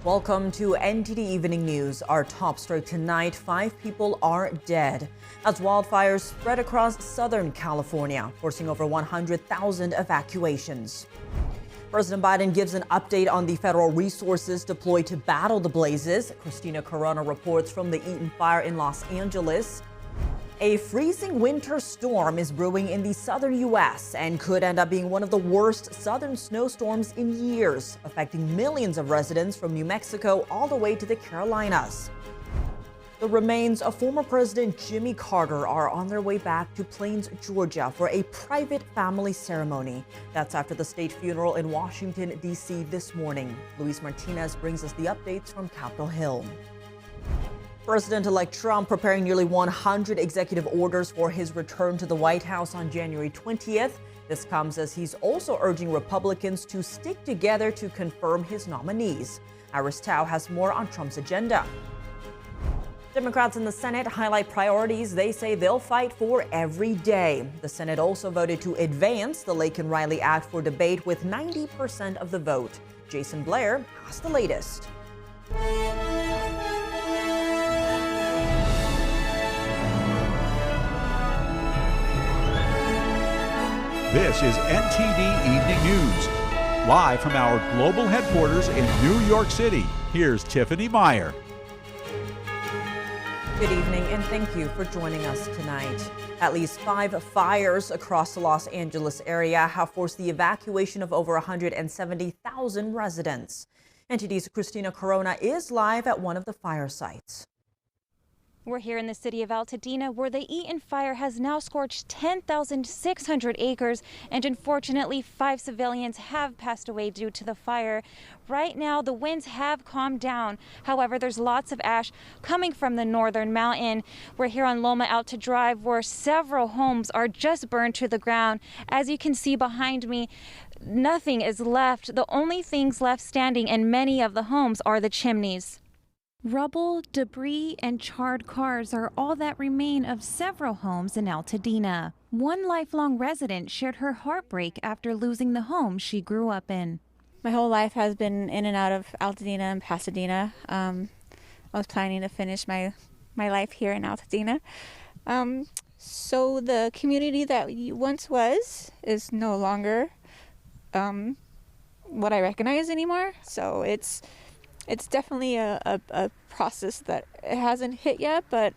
Welcome to NTD Evening News. Our top story tonight, 5 people are dead as wildfires spread across Southern California, forcing over 100,000 evacuations. President Biden gives an update on the federal resources deployed to battle the blazes. Christina Corona reports from the Eaton fire in Los Angeles. A freezing winter storm is brewing in the southern U.S. and could end up being one of the worst southern snowstorms in years, affecting millions of residents from New Mexico all the way to the Carolinas. The remains of former President Jimmy Carter are on their way back to Plains, Georgia for a private family ceremony. That's after the state funeral in Washington, D.C. this morning. Luis Martinez brings us the updates from Capitol Hill. President-elect Trump preparing nearly 100 executive orders for his return to the White House on January 20th. This comes as he's also urging Republicans to stick together to confirm his nominees. Iris Tao has more on Trump's agenda. Democrats in the Senate highlight priorities they say they'll fight for every day. The Senate also voted to advance the Laken Riley Act for debate with 90% of the vote. Jason Blair has the latest. This is NTD Evening News. Live from our global headquarters in New York City, here's Tiffany Meyer. Good evening and thank you for joining us tonight. At least 5 fires across the Los Angeles area have forced the evacuation of over 170,000 residents. NTD's Christina Corona is live at one of the fire sites. We're here in the city of Altadena, where the Eaton fire has now scorched 10,600 acres, and unfortunately 5 civilians have passed away due to the fire. Right now the winds have calmed down. However, there's lots of ash coming from the northern mountain. We're here on Loma Alta Drive, where several homes are just burned to the ground. As you can see behind me, nothing is left. The only things left standing in many of the homes are the chimneys. Rubble, debris, and charred cars are all that remain of several homes in Altadena. One lifelong resident shared her heartbreak after losing the home she grew up in. My whole life has been in and out of Altadena and Pasadena. I was planning to finish my life here in Altadena. So the community that once was is no longer what I recognize anymore. So it's definitely a process that it hasn't hit yet, but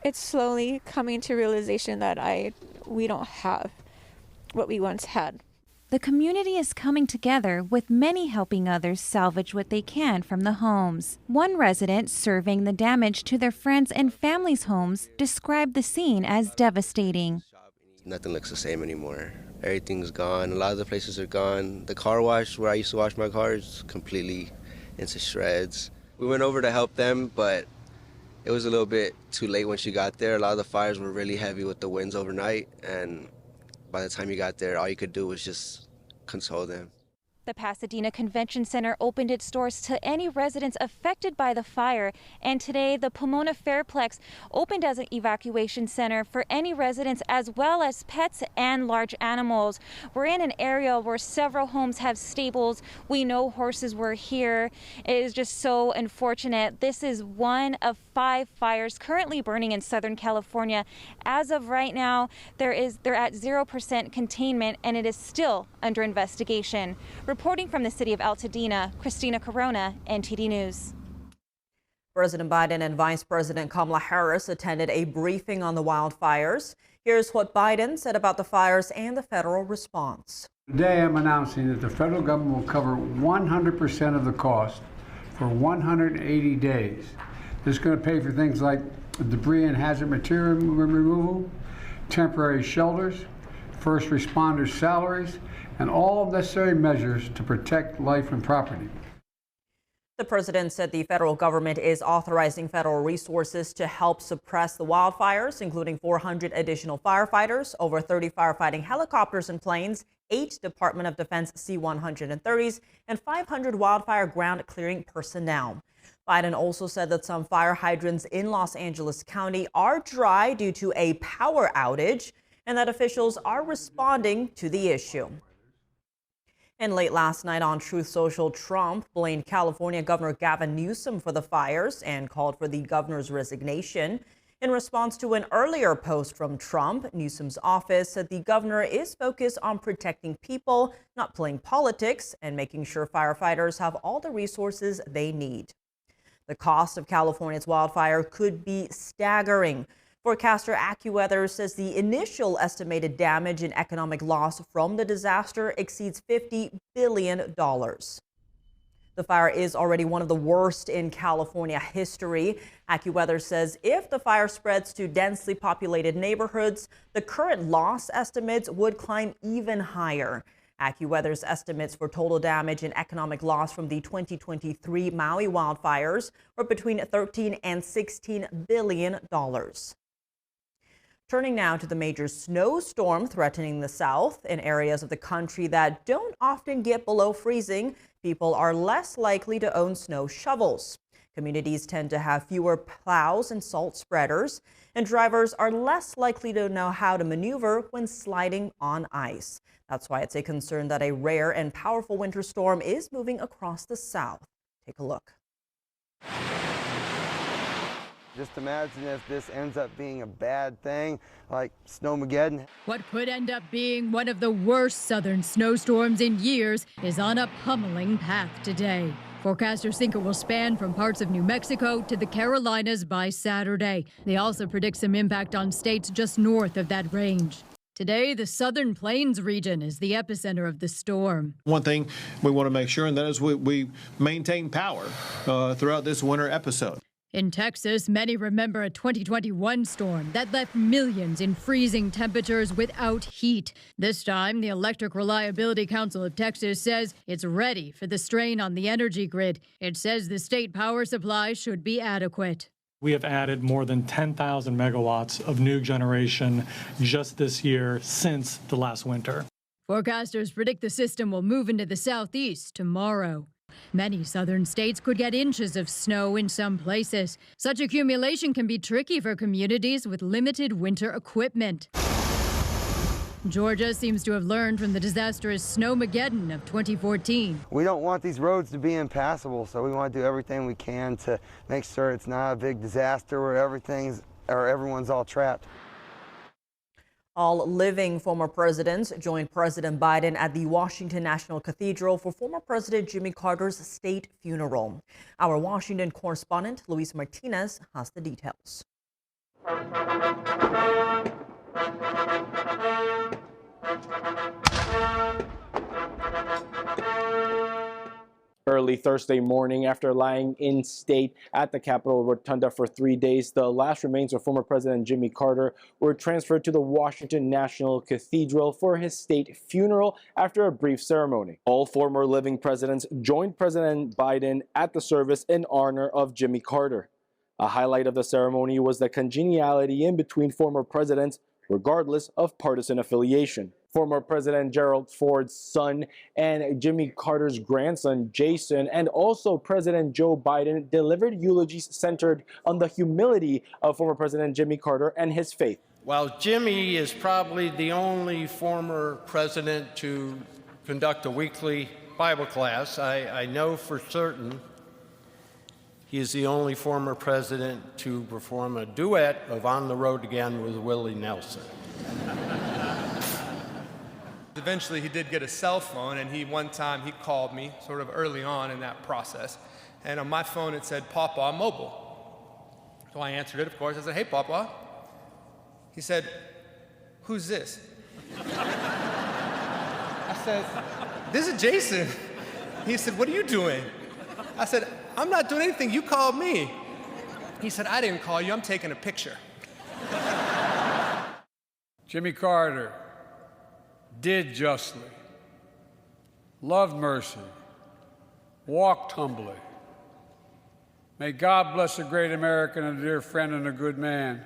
it's slowly coming to realization that we don't have what we once had. The community is coming together, with many helping others salvage what they can from the homes. One resident surveying the damage to their friends and family's homes described the scene as devastating. Nothing looks the same anymore. Everything's gone. A lot of the places are gone. The car wash where I used to wash my car is completely into shreds. We went over to help them, but it was a little bit too late when she got there. A lot of the fires were really heavy with the winds overnight, and by the time you got there, all you could do was just console them. The Pasadena Convention Center opened its doors to any residents affected by the fire, and today the Pomona Fairplex opened as an evacuation center for any residents as well as pets and large animals. We're in an area where several homes have stables. We know horses were here. It is just so unfortunate. This is one of 5 fires currently burning in Southern California. As of right now, they're at 0% containment, and it is still under investigation. Reporting from the city of Altadena, Christina Corona, NTD News. President Biden and Vice President Kamala Harris attended a briefing on the wildfires. Here's what Biden said about the fires and the federal response. Today I'm announcing that the federal government will cover 100% of the cost for 180 days. This is going to pay for things like debris and hazard material removal, temporary shelters, first responders' salaries, and all necessary measures to protect life and property. The president said the federal government is authorizing federal resources to help suppress the wildfires, including 400 additional firefighters, over 30 firefighting helicopters and planes, 8 Department of Defense C-130s, and 500 wildfire ground clearing personnel. Biden also said that some fire hydrants in Los Angeles County are dry due to a power outage, and that officials are responding to the issue. And late last night on Truth Social, Trump blamed California Governor Gavin Newsom for the fires and called for the governor's resignation. In response to an earlier post from Trump, Newsom's office said the governor is focused on protecting people, not playing politics, and making sure firefighters have all the resources they need. The cost of California's wildfire could be staggering. Forecaster Accuweather says the initial estimated damage and economic loss from the disaster exceeds $50 billion. The fire is already one of the worst in California history. Accuweather says if the fire spreads to densely populated neighborhoods, the current loss estimates would climb even higher. Accuweather's estimates for total damage and economic loss from the 2023 Maui wildfires were between $13 and $16 billion. Turning now to the major snowstorm threatening the south. In areas of the country that don't often get below freezing, people are less likely to own snow shovels. Communities tend to have fewer plows and salt spreaders, and drivers are less likely to know how to maneuver when sliding on ice. That's why it's a concern that a rare and powerful winter storm is moving across the south. Take a look. Just imagine if this ends up being a bad thing, like Snowmageddon. What could end up being one of the worst southern snowstorms in years is on a pummeling path today. Forecasters think it will span from parts of New Mexico to the Carolinas by Saturday. They also predict some impact on states just north of that range. Today, the Southern Plains region is the epicenter of the storm. One thing we want to make sure, and that is we maintain power throughout this winter episode. In Texas, many remember a 2021 storm that left millions in freezing temperatures without heat. This time, the Electric Reliability Council of Texas says it's ready for the strain on the energy grid. It says the state power supply should be adequate. We have added more than 10,000 megawatts of new generation just this year since the last winter. Forecasters predict the system will move into the southeast tomorrow. Many southern states could get inches of snow in some places. Such accumulation can be tricky for communities with limited winter equipment. Georgia seems to have learned from the disastrous Snowmageddon of 2014. We don't want these roads to be impassable, so we want to do everything we can to make sure it's not a big disaster where everyone's all trapped. All living former presidents joined President Biden at the Washington National Cathedral for former President Jimmy Carter's state funeral. Our Washington correspondent, Luis Martinez, has the details. Early Thursday morning, after lying in state at the Capitol Rotunda for 3 days, the last remains of former President Jimmy Carter were transferred to the Washington National Cathedral for his state funeral after a brief ceremony. All former living presidents joined President Biden at the service in honor of Jimmy Carter. A highlight of the ceremony was the congeniality in between former presidents, regardless of partisan affiliation. Former President Gerald Ford's son and Jimmy Carter's grandson, Jason, and also President Joe Biden delivered eulogies centered on the humility of former President Jimmy Carter and his faith. While Jimmy is probably the only former president to conduct a weekly Bible class, I know for certain he is the only former president to perform a duet of On the Road Again with Willie Nelson. Eventually, he did get a cell phone, and one time he called me sort of early on in that process. And on my phone, it said, "Papa Mobile." So I answered it, of course. I said, "Hey, Papa." He said, "Who's this?" I said, "This is Jason." He said, "What are you doing?" I said, "I'm not doing anything. You called me." He said, "I didn't call you. I'm taking a picture." Jimmy Carter did justly, loved mercy, walked humbly. May God bless a great American, a dear friend, and a good man.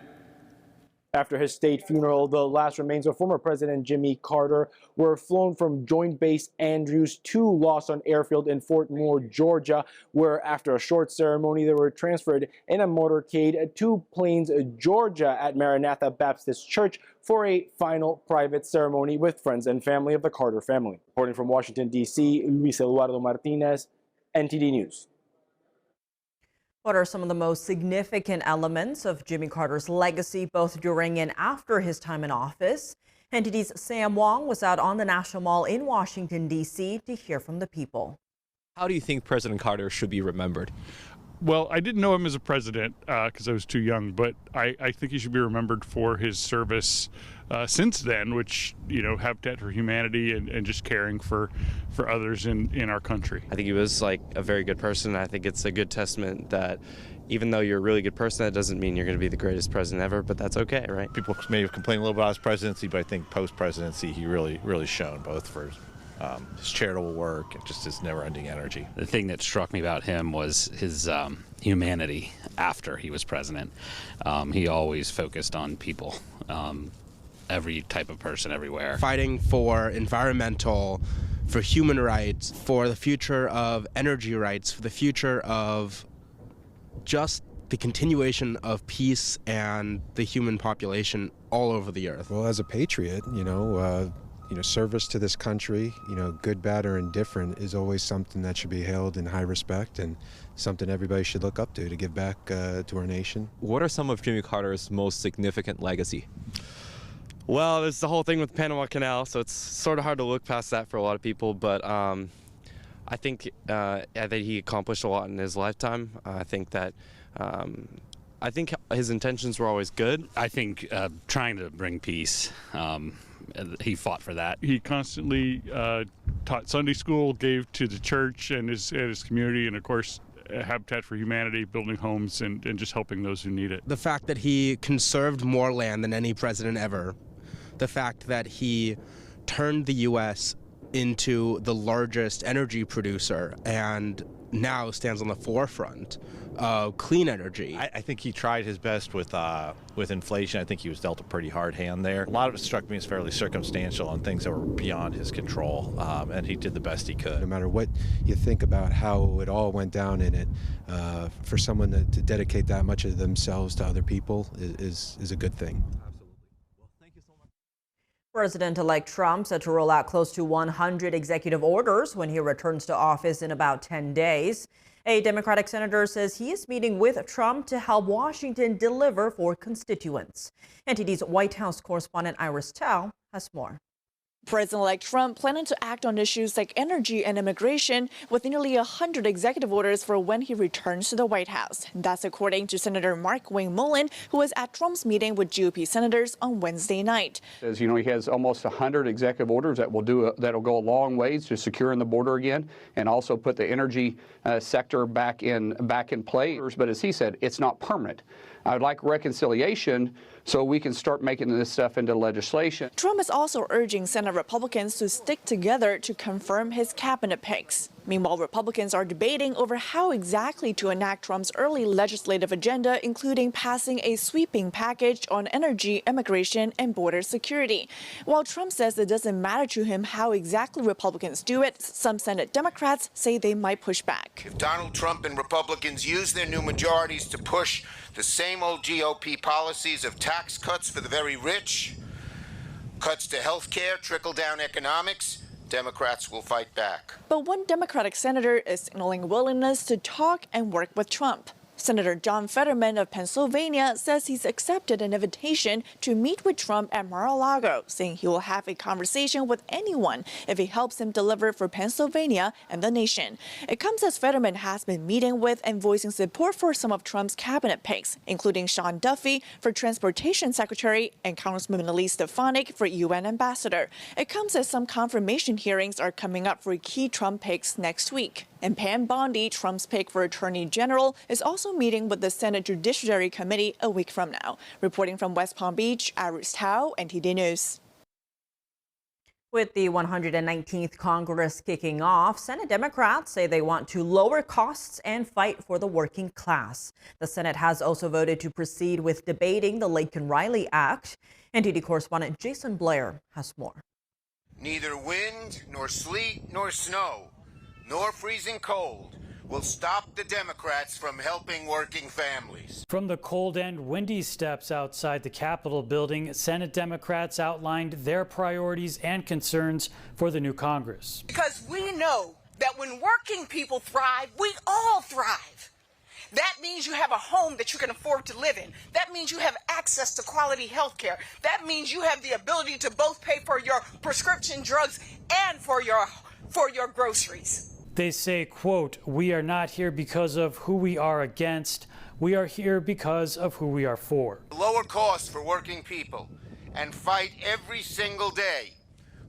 After his state funeral, the last remains of former President Jimmy Carter were flown from Joint Base Andrews to Lawson Airfield in Fort Moore, Georgia, where after a short ceremony, they were transferred in a motorcade to Plains, Georgia at Maranatha Baptist Church for a final private ceremony with friends and family of the Carter family. Reporting from Washington, D.C., Luis Eduardo Martinez, NTD News. What are some of the most significant elements of Jimmy Carter's legacy, both during and after his time in office? NTD's Sam Wong was out on the National Mall in Washington, D.C. to hear from the people. How do you think President Carter should be remembered? Well, I didn't know him as a president because I was too young, but I think he should be remembered for his service since then, which, you know, Habitat for Humanity and just caring for others in our country. I think he was like a very good person. I think it's a good testament that even though you're a really good person, that doesn't mean you're going to be the greatest president ever, but that's okay, right? People may have complained a little about his presidency, but I think post-presidency he really shone both for his charitable work and just his never-ending energy. The thing that struck me about him was his humanity after he was president. He always focused on people, every type of person everywhere. Fighting for environmental, for human rights, for the future of energy rights, for the future of just the continuation of peace and the human population all over the earth. Well, as a patriot, service to this country, good, bad, or indifferent, is always something that should be held in high respect and something everybody should look up to give back to our nation. What are some of Jimmy Carter's most significant legacy? Well, there's the whole thing with the Panama Canal, so it's sort of hard to look past that for a lot of people, but I think that he accomplished a lot in his lifetime. I think his intentions were always good. I think trying to bring peace, he fought for that. He constantly taught Sunday school, gave to the church and his community, and of course Habitat for Humanity, building homes and just helping those who need it. The fact that he conserved more land than any president ever, the fact that he turned the U.S. into the largest energy producer and now stands on the forefront of clean energy. I think he tried his best with inflation. I think he was dealt a pretty hard hand there. A lot of it struck me as fairly circumstantial and things that were beyond his control, and he did the best he could. No matter what you think about how it all went down in it, for someone to dedicate that much of themselves to other people is a good thing. President-elect Trump set to roll out close to 100 executive orders when he returns to office in about 10 days. A Democratic senator says he is meeting with Trump to help Washington deliver for constituents. NTD's White House correspondent Iris Tao has more. President-elect Trump planning to act on issues like energy and immigration with nearly 100 executive orders for when he returns to the White House. That's according to Senator Mark Wayne Mullen, who was at Trump's meeting with GOP senators on Wednesday night. As you know, he has almost 100 executive orders that will go a long ways to securing the border again and also put the energy sector back in play. But as he said, it's not permanent. I would like reconciliation so we can start making this stuff into legislation. Trump is also urging Senate Republicans to stick together to confirm his cabinet picks. Meanwhile, Republicans are debating over how exactly to enact Trump's early legislative agenda, including passing a sweeping package on energy, immigration, and border security. While Trump says it doesn't matter to him how exactly Republicans do it, some Senate Democrats say they might push back. If Donald Trump and Republicans use their new majorities to push the same old GOP policies of tax cuts for the very rich, cuts to health care, trickle-down economics, Democrats will fight back. But one Democratic senator is signaling willingness to talk and work with Trump. Senator John Fetterman of Pennsylvania says he's accepted an invitation to meet with Trump at Mar-a-Lago, saying he will have a conversation with anyone if he helps him deliver for Pennsylvania and the nation. It comes as Fetterman has been meeting with and voicing support for some of Trump's cabinet picks, including Sean Duffy for Transportation Secretary and Congresswoman Elise Stefanik for UN Ambassador. It comes as some confirmation hearings are coming up for key Trump picks next week. And Pam Bondi, Trump's pick for Attorney General, is also meeting with the Senate Judiciary Committee a week from now. Reporting from West Palm Beach, Iris Tao, NTD News. With the 119th Congress kicking off, Senate Democrats say they want to lower costs and fight for the working class. The Senate has also voted to proceed with debating the Laken-Riley Act. NTD correspondent Jason Blair has more. Neither wind, nor sleet, nor snow, nor freezing cold will stop the Democrats from helping working families. From the cold and windy steps outside the Capitol building, Senate Democrats outlined their priorities and concerns for the new Congress. Because we know that when working people thrive, we all thrive. That means you have a home that you can afford to live in. That means you have access to quality health care. That means you have the ability to both pay for your prescription drugs and for your groceries. They say, quote, "We are not here because of who we are against. We are here because of who we are for." Lower costs for working people and fight every single day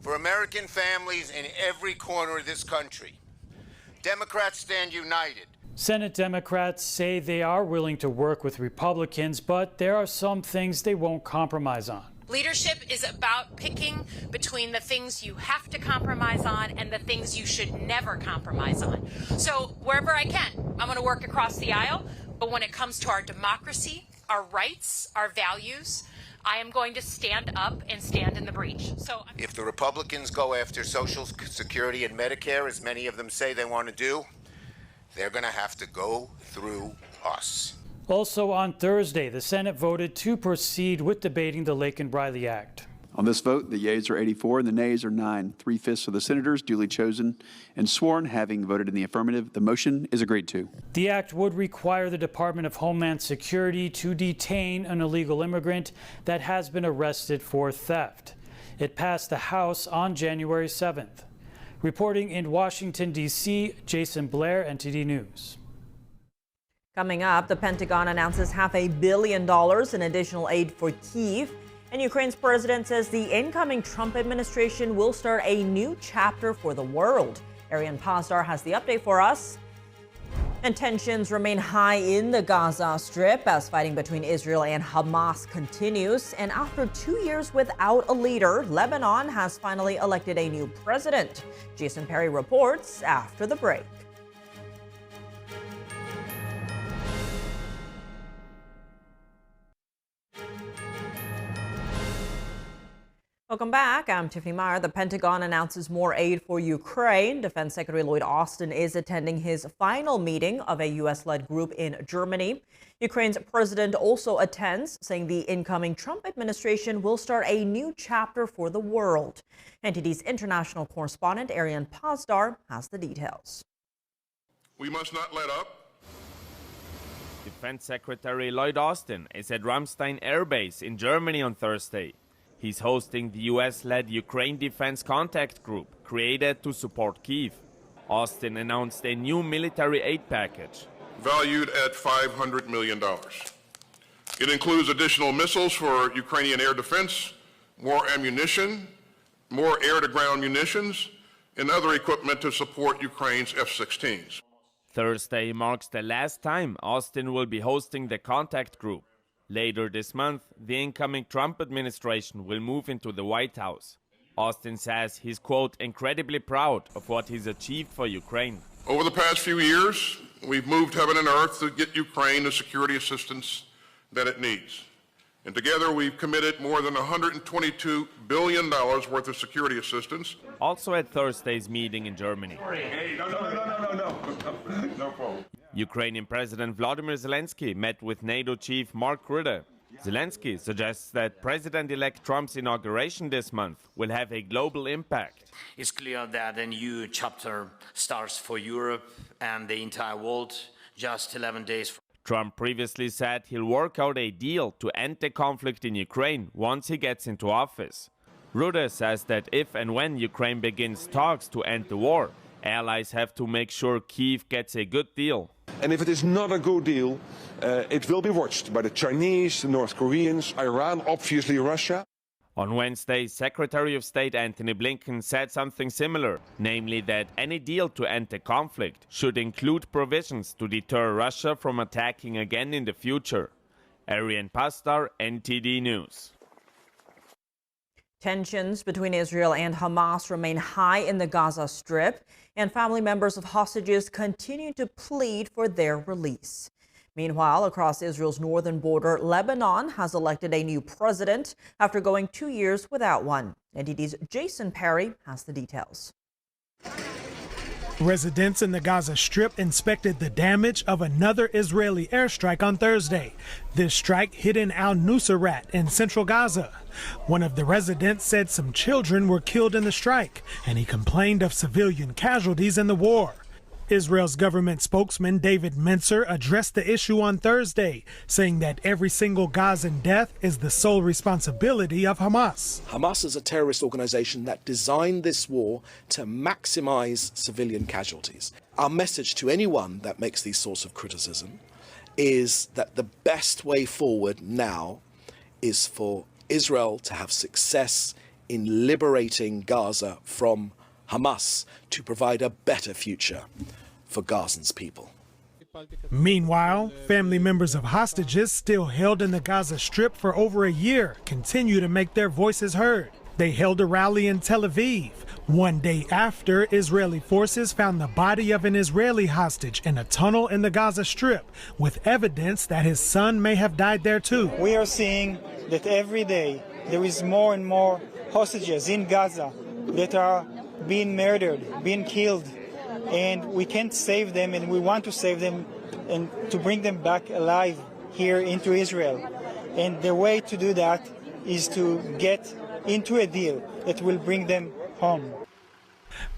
for American families in every corner of this country. Democrats stand united. Senate Democrats say they are willing to work with Republicans, but there are some things they won't compromise on. Leadership is about picking between the things you have to compromise on and the things you should never compromise on. So wherever I can, I'm going to work across the aisle. But when it comes to our democracy, our rights, our values, I am going to stand up and stand in the breach. So if the Republicans go after Social Security and Medicare, as many of them say they want to do, they're going to have to go through us. Also on Thursday, the Senate voted to proceed with debating the Laken-Riley Act. On this vote, the yeas are 84 and the nays are 9. 3/5 of the senators duly chosen and sworn having voted in the affirmative, the motion is agreed to. The act would require the Department of Homeland Security to detain an illegal immigrant that has been arrested for theft. It passed the House on January 7th. Reporting in Washington, D.C., Jason Blair, NTD News. Coming up, the Pentagon announces $500 million in additional aid for Kyiv. And Ukraine's president says the incoming Trump administration will start a new chapter for the world. Arian Pasdar has the update for us. And tensions remain high in the Gaza Strip as fighting between Israel and Hamas continues. And after 2 years without a leader, Lebanon has finally elected a new president. Jason Perry reports after the break. Welcome back. I'm Tiffany Meyer. The Pentagon announces more aid for Ukraine. Defense Secretary Lloyd Austin is attending his final meeting of a U.S.-led group in Germany. Ukraine's president also attends, saying the incoming Trump administration will start a new chapter for the world. NTD's international correspondent Arian Pasdar has the details. We must not let up. Defense Secretary Lloyd Austin is at Ramstein Air Base in Germany on Thursday. He's hosting the US-led Ukraine Defense Contact Group, created to support Kyiv. Austin announced a new military aid package. Valued at $500 million. It includes additional missiles for Ukrainian air defense, more ammunition, more air-to-ground munitions, and other equipment to support Ukraine's F-16s. Thursday marks the last time Austin will be hosting the contact group. Later this month, the incoming Trump administration will move into the White House. Austin says he's, quote, incredibly proud of what he's achieved for Ukraine. Over the past few years, we've moved heaven and earth to get Ukraine the security assistance that it needs. And together we've committed more than $122 billion worth of security assistance. Also at Thursday's meeting in Germany. Hey, no problem. Ukrainian President Volodymyr Zelensky met with NATO chief Mark Rutte. Zelensky suggests that President-elect Trump's inauguration this month will have a global impact. It's clear that a new chapter starts for Europe and the entire world just 11 days from. Trump previously said he'll work out a deal to end the conflict in Ukraine once he gets into office. Rutte says that if and when Ukraine begins talks to end the war, allies have to make sure Kyiv gets a good deal. And if it is not a good deal, it will be watched by the Chinese, the North Koreans, Iran, obviously Russia. On Wednesday, Secretary of State Antony Blinken said something similar, namely that any deal to end the conflict should include provisions to deter Russia from attacking again in the future. Arian Pasdar, NTD News. Tensions between Israel and Hamas remain high in the Gaza Strip, and family members of hostages continue to plead for their release. Meanwhile, across Israel's northern border, Lebanon has elected a new president after going 2 years without one. NTD's Jason Perry has the details. Residents in the Gaza Strip inspected the damage of another Israeli airstrike on Thursday. This strike hit in Al-Nusayrat in central Gaza. One of the residents said some children were killed in the strike, and he complained of civilian casualties in the war. Israel's government spokesman David Mencer addressed the issue on Thursday, saying that every single Gazan death is the sole responsibility of Hamas. Hamas is a terrorist organization that designed this war to maximize civilian casualties. Our message to anyone that makes these sorts of criticism is that the best way forward now is for Israel to have success in liberating Gaza from Hamas to provide a better future for Gazans people. Meanwhile, family members of hostages still held in the Gaza Strip for over a year continue to make their voices heard. They held a rally in Tel Aviv, one day after Israeli forces found the body of an Israeli hostage in a tunnel in the Gaza Strip, with evidence that his son may have died there too. We are seeing that every day there is more and more hostages in Gaza that are being murdered, being killed, and we can't save them, and we want to save them and to bring them back alive here into Israel. And the way to do that is to get into a deal that will bring them home.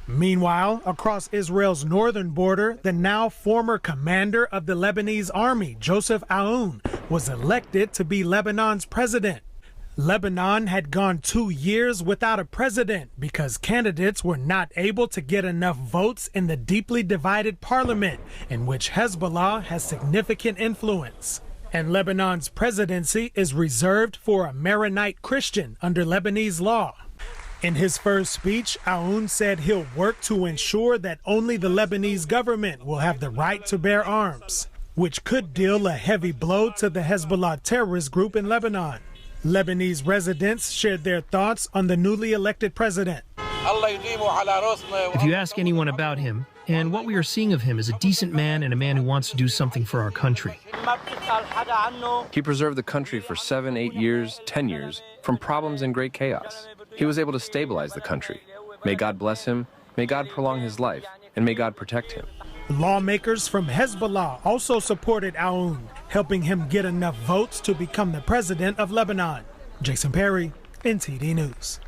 Meanwhile, across Israel's northern border, the now former commander of the Lebanese army, Joseph Aoun, was elected to be Lebanon's president. Lebanon had gone 2 years without a president because candidates were not able to get enough votes in the deeply divided parliament, in which Hezbollah has significant influence. And Lebanon's presidency is reserved for a Maronite Christian under Lebanese law. In his first speech, Aoun said he'll work to ensure that only the Lebanese government will have the right to bear arms, which could deal a heavy blow to the Hezbollah terrorist group in Lebanon. Lebanese residents shared their thoughts on the newly elected president. If you ask anyone about him, and what we are seeing of him is a decent man and a man who wants to do something for our country. He preserved the country for 7, 8 years, 10 years from problems and great chaos. He was able to stabilize the country. May God bless him, may God prolong his life, and may God protect him. Lawmakers from Hezbollah also supported Aoun, helping him get enough votes to become the president of Lebanon. Jason Perry, NTD News.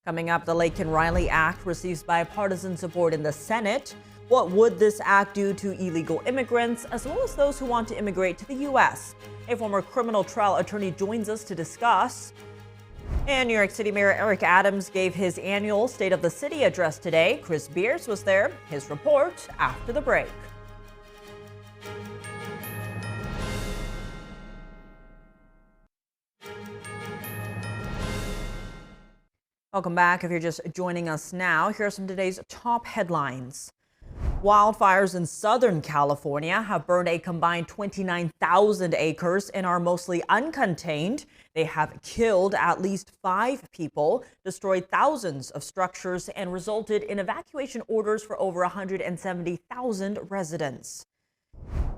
Coming up, the Laken Riley Act receives bipartisan support in the Senate. What would this act do to illegal immigrants, as well as those who want to immigrate to the U.S.? A former criminal trial attorney joins us to discuss. And New York City Mayor Eric Adams gave his annual State of the City address today. Chris Beers was there. His report after the break. Welcome back. If you're just joining us now, here are some of today's top headlines. Wildfires in Southern California have burned a combined 29,000 acres and are mostly uncontained. They have killed at least 5 people, destroyed thousands of structures, and resulted in evacuation orders for over 170,000 residents.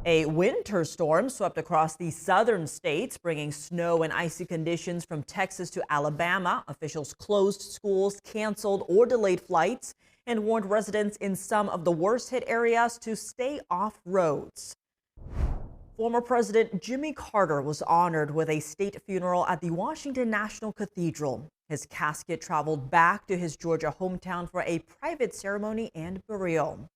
A winter storm swept across the southern states, bringing snow and icy conditions from Texas to Alabama. Officials closed schools, canceled or delayed flights, and warned residents in some of the worst hit areas to stay off roads. Former President Jimmy Carter was honored with a state funeral at the Washington National Cathedral. His casket traveled back to his Georgia hometown for a private ceremony and burial.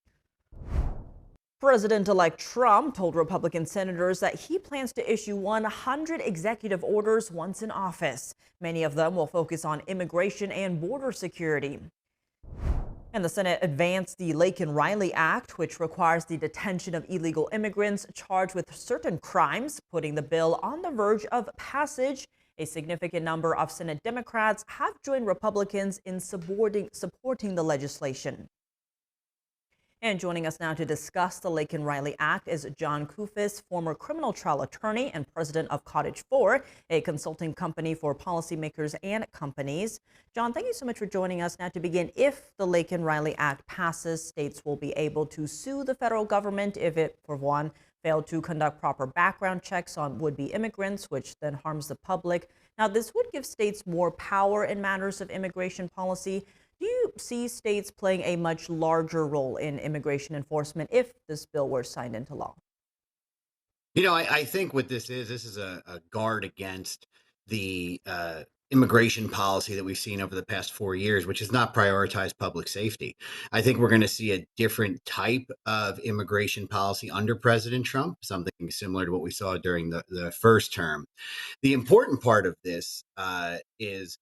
President-elect Trump told Republican senators that he plans to issue 100 executive orders once in office. Many of them will focus on immigration and border security. And the Senate advanced the Laken Riley Act, which requires the detention of illegal immigrants charged with certain crimes, putting the bill on the verge of passage. A significant number of Senate Democrats have joined Republicans in supporting the legislation. And joining us now to discuss the Laken Riley Act is John Kufis, former criminal trial attorney and president of Cottage 4, a consulting company for policymakers and companies. John, thank you so much for joining us. Now, to begin, if the Laken Riley Act passes, states will be able to sue the federal government if it, for one, failed to conduct proper background checks on would-be immigrants, which then harms the public. Now, this would give states more power in matters of immigration policy. Do you see states playing a much larger role in immigration enforcement if this bill were signed into law? You know, I think what this is a guard against the immigration policy that we've seen over the past 4 years, which has not prioritized public safety. I think we're going to see a different type of immigration policy under President Trump, something similar to what we saw during the first term. The important part of this is,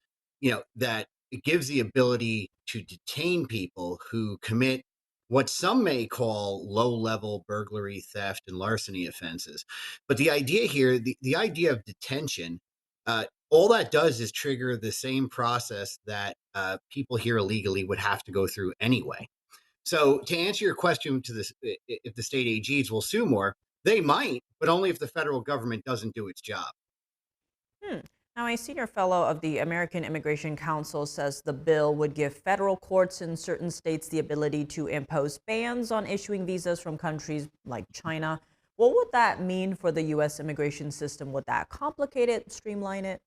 that it gives the ability to detain people who commit what some may call low-level burglary, theft, and larceny offenses. But the idea here, the idea of detention, all that does is trigger the same process that people here illegally would have to go through anyway. So to answer your question to this, if the state AGs will sue more, they might, but only if the federal government doesn't do its job. Now, a senior fellow of the American Immigration Council says the bill would give federal courts in certain states the ability to impose bans on issuing visas from countries like China. What would that mean for the U.S. immigration system? Would that complicate it, streamline it?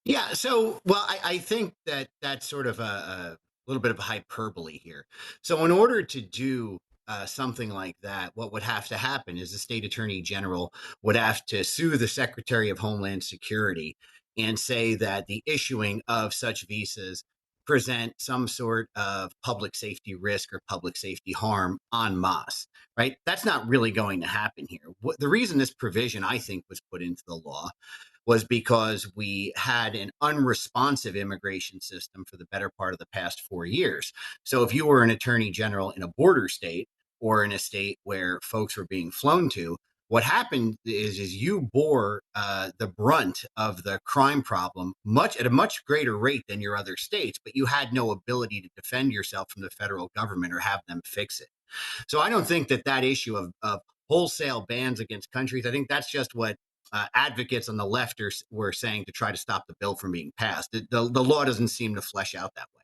Yeah, so, well, I think that that's sort of a little bit of a hyperbole here. So in order to do something like that, what would have to happen is the state attorney general would have to sue the Secretary of Homeland Security and say that the issuing of such visas present some sort of public safety risk or public safety harm en masse, right? That's not really going to happen here. The reason this provision, I think, was put into the law was because we had an unresponsive immigration system for the better part of the past 4 years. So if you were an attorney general in a border state or in a state where folks were being flown to, what happened is you bore the brunt of the crime problem at a much greater rate than your other states, but you had no ability to defend yourself from the federal government or have them fix it. So I don't think that issue of wholesale bans against countries, I think that's just what advocates on the left were saying to try to stop the bill from being passed. The law doesn't seem to flesh out that way.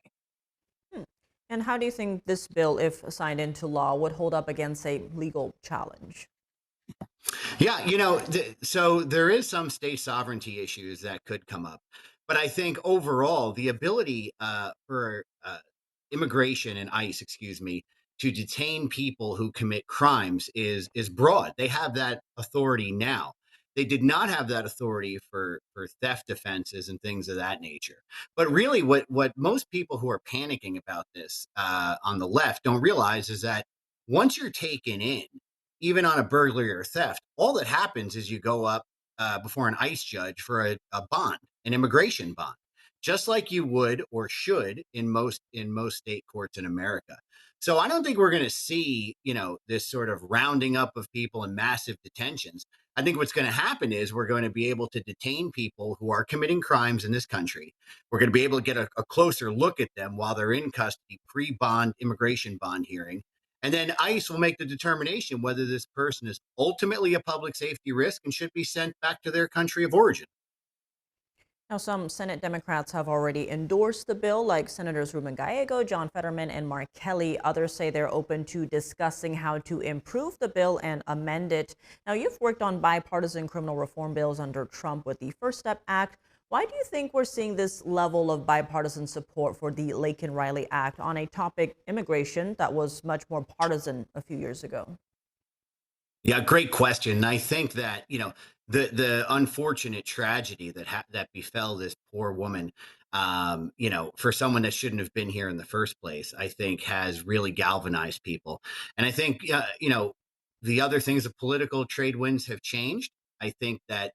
And how do you think this bill, if signed into law, would hold up against a legal challenge? Yeah, so there is some state sovereignty issues that could come up. But I think overall, the ability for immigration and ICE, to detain people who commit crimes is broad. They have that authority now. They did not have that authority for theft offenses and things of that nature. But really, what most people who are panicking about this on the left don't realize is that once you're taken in, even on a burglary or theft, all that happens is you go up before an ICE judge for a bond, an immigration bond, just like you would or should in most state courts in America. So I don't think we're going to see, this sort of rounding up of people and massive detentions. I think what's going to happen is we're going to be able to detain people who are committing crimes in this country. We're going to be able to get a closer look at them while they're in custody, pre-bond immigration bond hearing. And then ICE will make the determination whether this person is ultimately a public safety risk and should be sent back to their country of origin. Now, some Senate Democrats have already endorsed the bill, like Senators Ruben Gallego, John Fetterman, and Mark Kelly. Others say they're open to discussing how to improve the bill and amend it. Now, you've worked on bipartisan criminal reform bills under Trump with the First Step Act. Why do you think we're seeing this level of bipartisan support for the Laken Riley Act on a topic, immigration, that was much more partisan a few years ago? Yeah, great question. I think that, the unfortunate tragedy that befell this poor woman, for someone that shouldn't have been here in the first place, I think has really galvanized people. And I think, the other things, the political trade winds have changed. I think that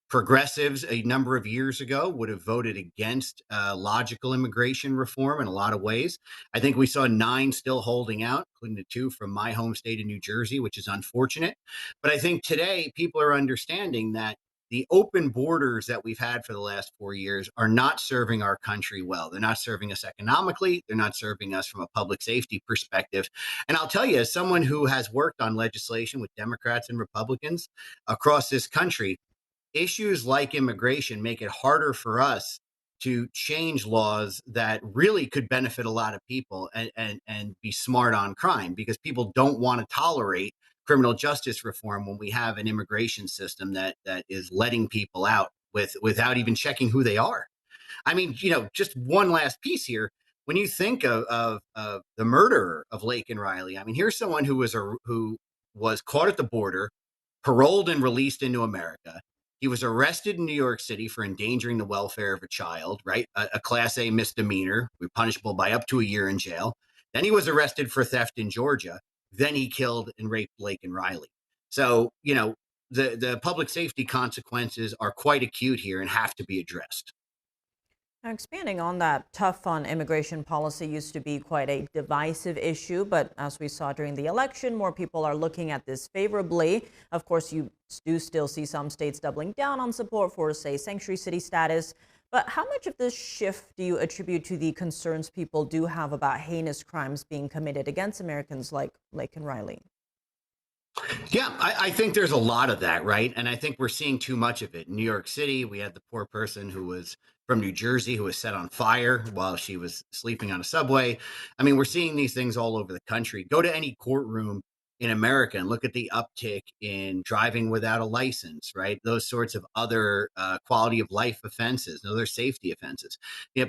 progressives a number of years ago would have voted against logical immigration reform in a lot of ways. I think we saw 9 still holding out, including the 2 from my home state of New Jersey, which is unfortunate. But I think today people are understanding that, the open borders that we've had for the last 4 years are not serving our country well. They're not serving us economically. They're not serving us from a public safety perspective. And I'll tell you, as someone who has worked on legislation with Democrats and Republicans across this country, issues like immigration make it harder for us to change laws that really could benefit a lot of people and be smart on crime, because people don't want to tolerate criminal justice reform when we have an immigration system that is letting people out without even checking who they are. I mean, just one last piece here. When you think of the murderer of Laken Riley, I mean, here's someone who was caught at the border, paroled and released into America. He was arrested in New York City for endangering the welfare of a child, right? A Class A misdemeanor, punishable by up to a year in jail. Then he was arrested for theft in Georgia. Then he killed and raped Laken Riley. So, the public safety consequences are quite acute here and have to be addressed. Now, expanding on that, tough on immigration policy used to be quite a divisive issue, but as we saw during the election, more people are looking at this favorably. Of course, you do still see some states doubling down on support for, say, sanctuary city status. But how much of this shift do you attribute to the concerns people do have about heinous crimes being committed against Americans like Laken Riley? Yeah, I think there's a lot of that, right? And I think we're seeing too much of it. In New York City, we had the poor person who was from New Jersey who was set on fire while she was sleeping on a subway. I mean, we're seeing these things all over the country. Go to any courtroom in America and look at the uptick in driving without a license, right? Those sorts of other quality of life offenses, other safety offenses.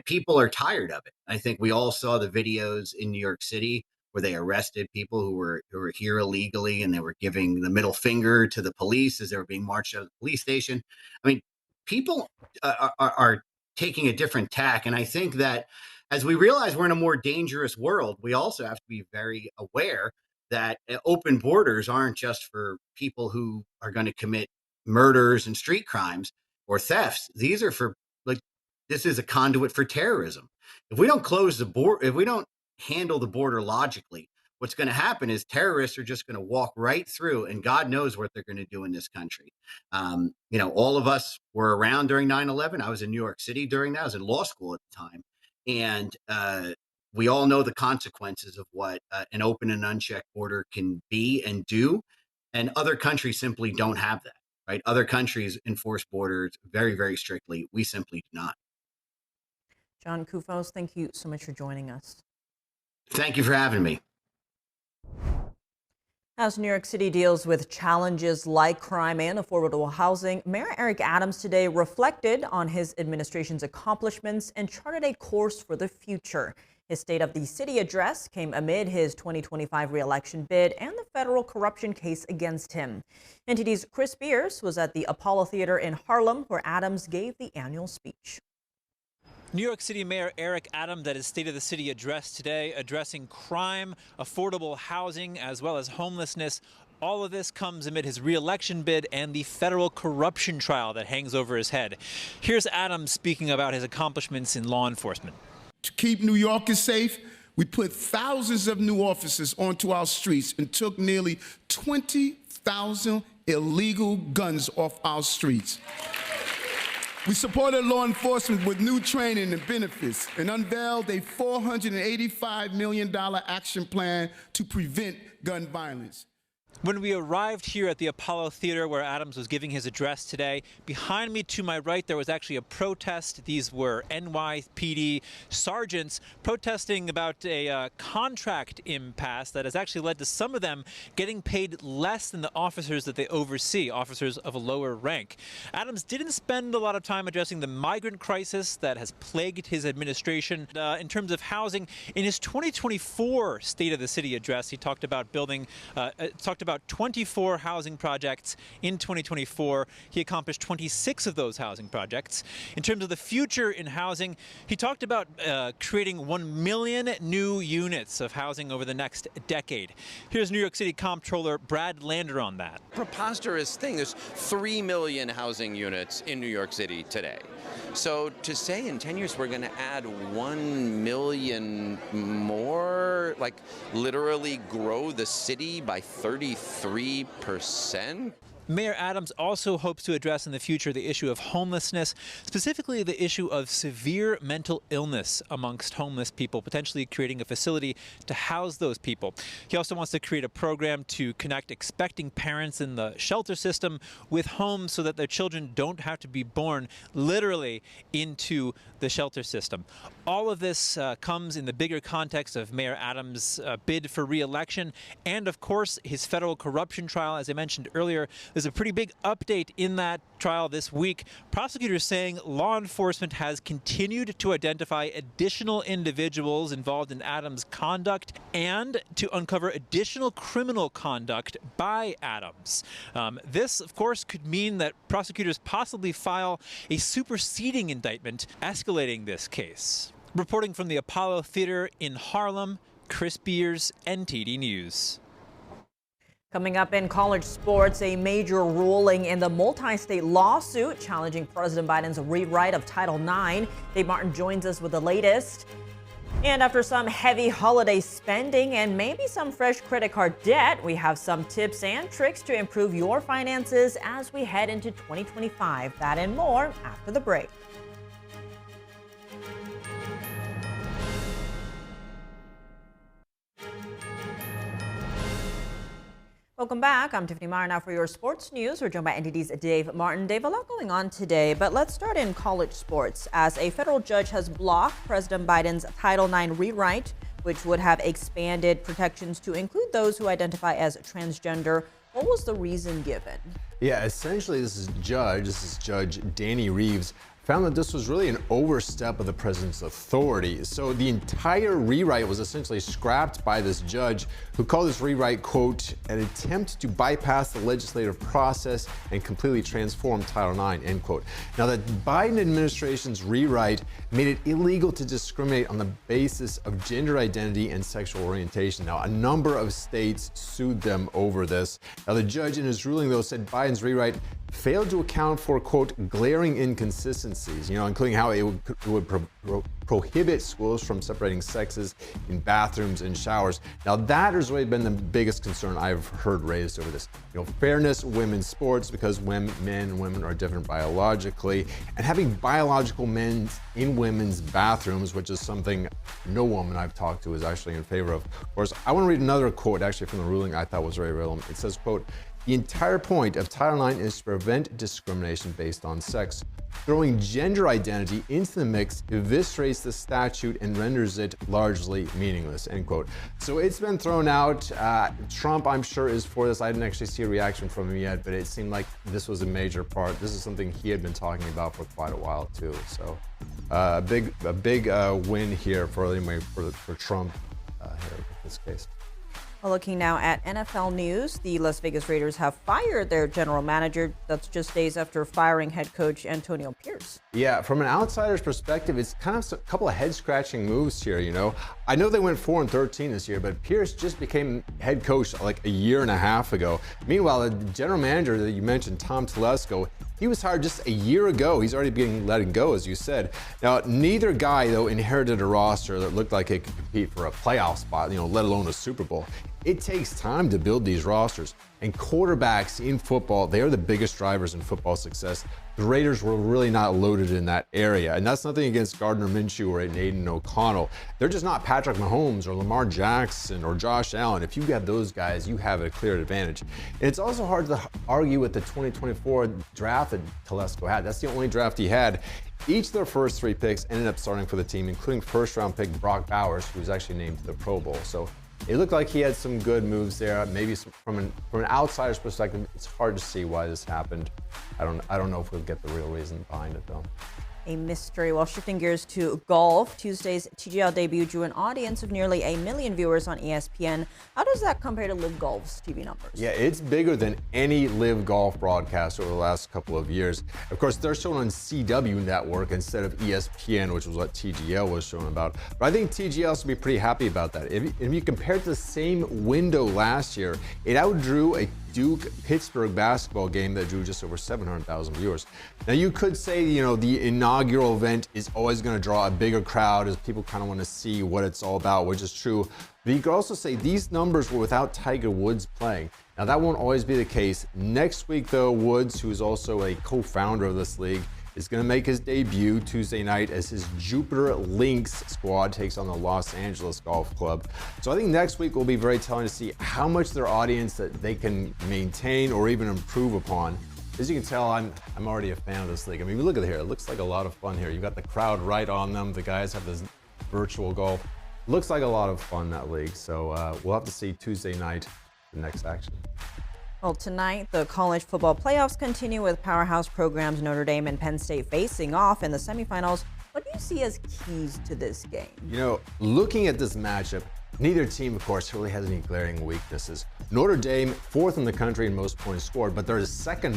People are tired of it. I think we all saw the videos in New York City where they arrested people who were here illegally, and they were giving the middle finger to the police as they were being marched out of the police station. I mean, people are taking a different tack. And I think that as we realize we're in a more dangerous world, we also have to be very aware that open borders aren't just for people who are going to commit murders and street crimes or thefts. These are for, this is a conduit for terrorism. If we don't close the border, if we don't handle the border logically, what's going to happen is terrorists are just going to walk right through, and God knows what they're going to do in this country. All of us were around during 9/11. I was in New York City during that. I was in law school at the time. And we all know the consequences of what an open and unchecked border can be and do. And other countries simply don't have that, right? Other countries enforce borders very, very strictly. We simply do not. John Kufos, thank you so much for joining us. Thank you for having me. As New York City deals with challenges like crime and affordable housing, Mayor Eric Adams today reflected on his administration's accomplishments and charted a course for the future. His State of the City address came amid his 2025 re-election bid and the federal corruption case against him. NTD's Chris Beers was at the Apollo Theater in Harlem, where Adams gave the annual speech. New York City Mayor Eric Adams at his State of the City address today, addressing crime, affordable housing, as well as homelessness. All of this comes amid his re-election bid and the federal corruption trial that hangs over his head. Here's Adams speaking about his accomplishments in law enforcement. To keep New Yorkers safe, we put thousands of new officers onto our streets and took nearly 20,000 illegal guns off our streets. We supported law enforcement with new training and benefits and unveiled a $485 million action plan to prevent gun violence. When we arrived here at the Apollo Theater where Adams was giving his address today, behind me to my right there was actually a protest. These were NYPD sergeants protesting about a contract impasse that has actually led to some of them getting paid less than the officers that they oversee, officers of a lower rank. Adams didn't spend a lot of time addressing the migrant crisis that has plagued his administration. In terms of housing, in his 2024 State of the City address, he talked about about 24 housing projects in 2024. He accomplished 26 of those housing projects. In terms of the future in housing, he talked about creating 1 million new units of housing over the next decade. Here's New York City Comptroller Brad Lander on that. Preposterous thing. There's 3 million housing units in New York City today. So to say in 10 years we're going to add 1 million more, like literally grow the city by 33%? Mayor Adams also hopes to address in the future the issue of homelessness, specifically the issue of severe mental illness amongst homeless people, potentially creating a facility to house those people. He also wants to create a program to connect expecting parents in the shelter system with homes so that their children don't have to be born literally into the shelter system. All of this comes in the bigger context of Mayor Adams' bid for re-election and, of course, his federal corruption trial. As I mentioned earlier, there's a pretty big update in that trial this week. Prosecutors saying law enforcement has continued to identify additional individuals involved in Adams' conduct and to uncover additional criminal conduct by Adams. This, of course, could mean that prosecutors possibly file a superseding indictment escalating this case. Reporting from the Apollo Theater in Harlem, Chris Beers, NTD News. Coming up in college sports, a major ruling in the multi-state lawsuit challenging President Biden's rewrite of Title IX. Dave Martin joins us with the latest. And after some heavy holiday spending and maybe some fresh credit card debt, we have some tips and tricks to improve your finances as we head into 2025. That and more after the break. Welcome back. I'm Tiffany Meyer now for your sports news. We're joined by NTD's Dave Martin. Dave, a lot going on today, but let's start in college sports as a federal judge has blocked President Biden's Title IX rewrite, which would have expanded protections to include those who identify as transgender. What was the reason given? Yeah, essentially, this is Judge Danny Reeves, found that this was really an overstep of the president's authority. So the entire rewrite was essentially scrapped by this judge, who called this rewrite, quote, an attempt to bypass the legislative process and completely transform Title IX, end quote. Now, the Biden administration's rewrite made it illegal to discriminate on the basis of gender identity and sexual orientation. Now, a number of states sued them over this. Now, the judge in his ruling, though, said Biden's rewrite failed to account for, quote, glaring inconsistencies, including how it would prohibit schools from separating sexes in bathrooms and showers. Now, that has really been the biggest concern I've heard raised over this. Fairness in women's sports, because men and women are different biologically, and having biological men in women's bathrooms, which is something no woman I've talked to is actually in favor of. Of course, I want to read another quote actually from the ruling I thought was very relevant. It says, quote, the entire point of Title IX is to prevent discrimination based on sex. Throwing gender identity into the mix eviscerates the statute and renders it largely meaningless, end quote. So it's been thrown out. Trump, I'm sure, is for this. I didn't actually see a reaction from him yet, but it seemed like this was a major part. This is something he had been talking about for quite a while, too. So a big win here for Trump here with this case. Well, looking now at NFL news, the Las Vegas Raiders have fired their general manager. That's just days after firing head coach Antonio Pierce. Yeah, from an outsider's perspective, it's kind of a couple of head-scratching moves here, I know they went 4-13 this year, but Pierce just became head coach like a year and a half ago. Meanwhile, the general manager that you mentioned, Tom Telesco, he was hired just a year ago. He's already being let go, as you said. Now, neither guy, though, inherited a roster that looked like it could compete for a playoff spot, let alone a Super Bowl. It takes time to build these rosters, and quarterbacks in football, they are the biggest drivers in football success. The Raiders were really not loaded in that area, and that's nothing against Gardner Minshew or Aiden O'Connell. They're just not Patrick Mahomes or Lamar Jackson or Josh Allen. If you have those guys, you have a clear advantage. And it's also hard to argue with the 2024 draft that Telesco had. That's the only draft he had. Each of their first three picks ended up starting for the team, including first-round pick Brock Bowers, who was actually named to the Pro Bowl. So it looked like he had some good moves there. Maybe from an outsider's perspective, it's hard to see why this happened. I don't know if we'll get the real reason behind it, though. A mystery. While shifting gears to golf, Tuesday's TGL debut drew an audience of nearly 1 million viewers on ESPN. How does that compare to Live Golf's TV numbers? Yeah, it's bigger than any Live Golf broadcast over the last couple of years. Of course, they're shown on CW Network instead of ESPN, which was what TGL was shown about. But I think TGL should be pretty happy about that. If you compare it to the same window last year, it outdrew a Duke-Pittsburgh basketball game that drew just over 700,000 viewers. Now, you could say, the inaugural event is always going to draw a bigger crowd as people kind of want to see what it's all about, which is true. But you could also say these numbers were without Tiger Woods playing. Now, that won't always be the case. Next week, though, Woods, who is also a co-founder of this league, is going to make his debut Tuesday night as his Jupiter Lynx squad takes on the Los Angeles Golf Club. So I think next week will be very telling to see how much their audience that they can maintain or even improve upon. As you can tell, I'm already a fan of this league. I mean, look at it here. It looks like a lot of fun here. You've got the crowd right on them. The guys have this virtual golf. Looks like a lot of fun, that league. So we'll have to see Tuesday night the next action. Well, tonight, the college football playoffs continue with powerhouse programs Notre Dame and Penn State facing off in the semifinals. What do you see as keys to this game? You know, Looking at this matchup, neither team, of course, really has any glaring weaknesses. Notre Dame, 4th in the country in most points scored, but they're the second.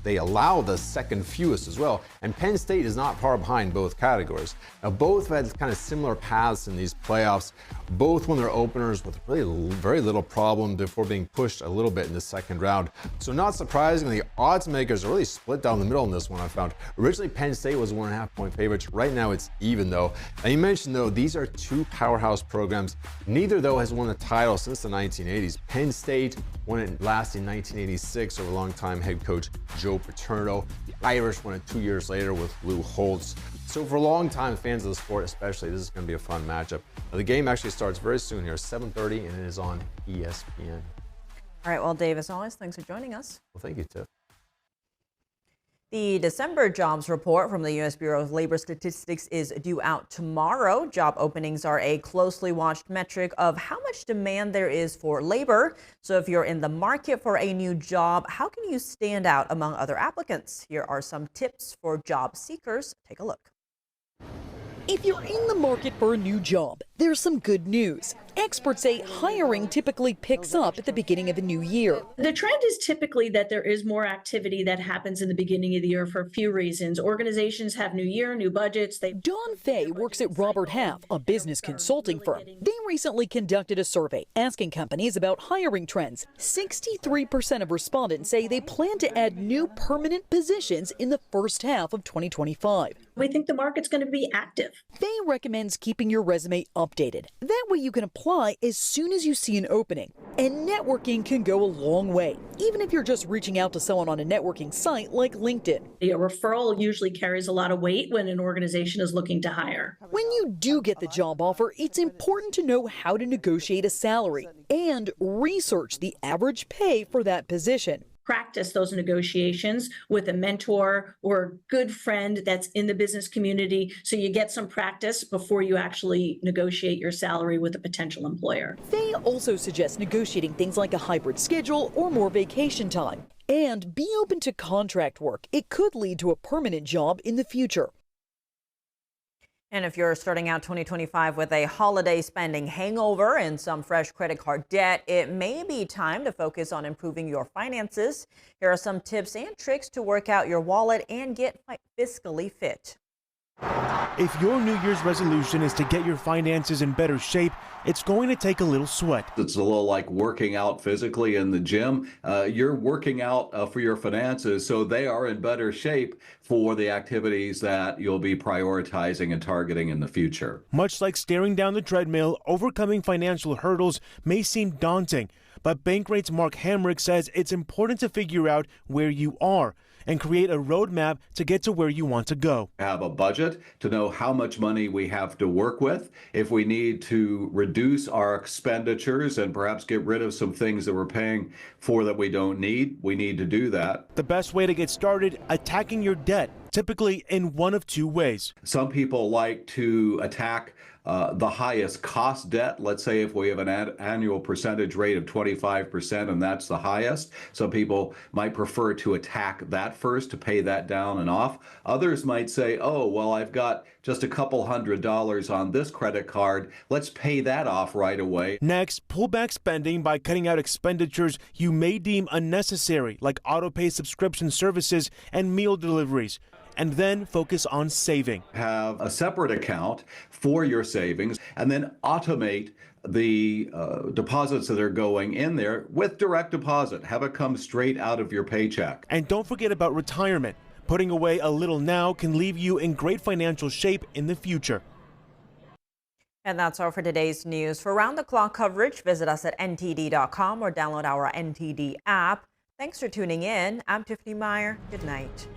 They allow the second fewest as well, and Penn State is not far behind both categories. Now, both have had kind of similar paths in these playoffs. Both won their openers with really very little problem before being pushed a little bit in the second round. So not surprisingly, odds makers are really split down the middle in this one, I found. Originally, Penn State was 1.5-point favorites. Right now, it's even, though. And you mentioned, though, these are two powerhouse programs. Neither, though, has won a title since the 1980s. Penn State won it last in 1986 over longtime head coach Joe Paterno. The Irish won it 2 years later with Lou Holtz. So for long-time fans of the sport especially, this is going to be a fun matchup. Now, the game actually starts very soon here, 7:30, and it is on ESPN. All right, well, Dave, as always, thanks for joining us. Well, thank you, Tiff. The December jobs report from the U.S. Bureau of Labor Statistics is due out tomorrow. Job openings are a closely watched metric of how much demand there is for labor. So if you're in the market for a new job, how can you stand out among other applicants? Here are some tips for job seekers. Take a look. If you're in the market for a new job, there's some good news. Experts say hiring typically picks up at the beginning of a new year. The trend is typically that there is more activity that happens in the beginning of the year for a few reasons. Organizations have new year, new budgets. Dawn Fay works at Robert Half, a business consulting firm. They recently conducted a survey asking companies about hiring trends. 63% of respondents say they plan to add new permanent positions in the first half of 2025. We think the market's going to be active. Fay recommends keeping your resume updated. That way you can apply as soon as you see an opening. And networking can go a long way, even if you're just reaching out to someone on a networking site like LinkedIn. A referral usually carries a lot of weight when an organization is looking to hire. When you do get the job offer, it's important to know how to negotiate a salary and research the average pay for that position. Practice those negotiations with a mentor or a good friend that's in the business community so you get some practice before you actually negotiate your salary with a potential employer. They also suggest negotiating things like a hybrid schedule or more vacation time. And be open to contract work. It could lead to a permanent job in the future. And if you're starting out 2025 with a holiday spending hangover and some fresh credit card debt, it may be time to focus on improving your finances. Here are some tips and tricks to work out your wallet and get fiscally fit. If your New Year's resolution is to get your finances in better shape, it's going to take a little sweat. It's a little like working out physically in the gym. You're working out for your finances, so they are in better shape for the activities that you'll be prioritizing and targeting in the future. Much like staring down the treadmill, overcoming financial hurdles may seem daunting, but Bankrate's Mark Hamrick says it's important to figure out where you are and create a roadmap to get to where you want to go. Have a budget to know how much money we have to work with. If we need to reduce our expenditures and perhaps get rid of some things that we're paying for that we don't need, we need to do that. The best way to get started, attacking your debt, typically in one of two ways. Some people like to attack the highest cost debt. Let's say if we have an annual percentage rate of 25% and that's the highest, some people might prefer to attack that first to pay that down and off. Others might say, oh, well, I've got just a couple $100 on this credit card. Let's pay that off right away. Next, pull back spending by cutting out expenditures you may deem unnecessary, like auto-pay subscription services and meal deliveries. And then focus on saving. Have a separate account for your savings and then automate the deposits that are going in there with direct deposit. Have it come straight out of your paycheck. And don't forget about retirement. Putting away a little now can leave you in great financial shape in the future. And that's all for today's news. For round-the-clock coverage, visit us at ntd.com or download our NTD app. Thanks for tuning in. I'm Tiffany Meyer. Good night.